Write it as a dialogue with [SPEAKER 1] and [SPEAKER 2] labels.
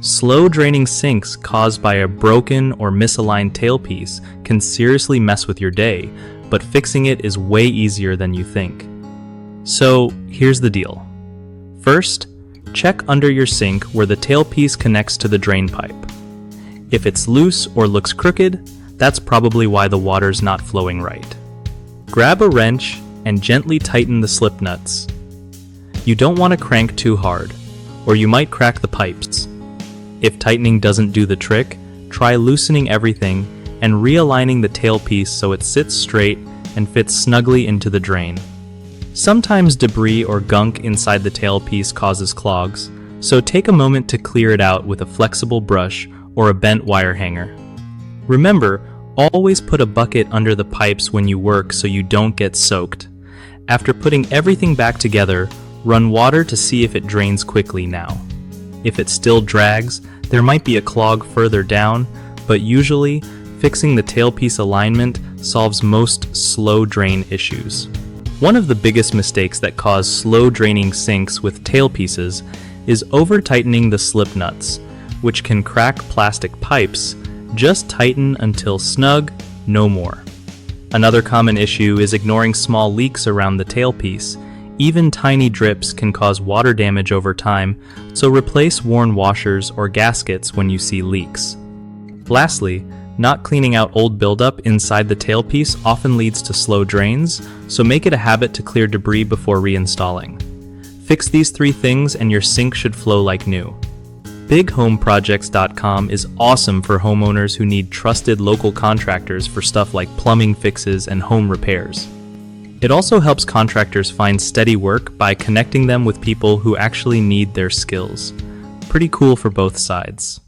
[SPEAKER 1] Slow draining sinks caused by a broken or misaligned tailpiece can seriously mess with your day, but fixing it is way easier than you think. So here's the deal. First, check under your sink where the tailpiece connects to the drain pipe. If it's loose or looks crooked, that's probably why the water's not flowing right. Grab a wrench and gently tighten the slip nuts. You don't want to crank too hard, or you might crack the pipes. If tightening doesn't do the trick, try loosening everything and realigning the tailpiece so it sits straight and fits snugly into the drain. Sometimes debris or gunk inside the tailpiece causes clogs, so take a moment to clear it out with a flexible brush or a bent wire hanger. Remember, always put a bucket under the pipes when you work so you don't get soaked. After putting everything back together, run water to see if it drains quickly now. If it still drags, there might be a clog further down, but usually, fixing the tailpiece alignment solves most slow drain issues. One of the biggest mistakes that cause slow draining sinks with tailpieces is over-tightening the slip nuts, which can crack plastic pipes. Just tighten until snug, no more. Another common issue is ignoring small leaks around the tailpiece. Even tiny drips can cause water damage over time, so replace worn washers or gaskets when you see leaks. Lastly, not cleaning out old buildup inside the tailpiece often leads to slow drains, so make it a habit to clear debris before reinstalling. Fix these 3 things and your sink should flow like new. BigHomeProjects.com is awesome for homeowners who need trusted local contractors for stuff like plumbing fixes and home repairs. It also helps contractors find steady work by connecting them with people who actually need their skills. Pretty cool for both sides.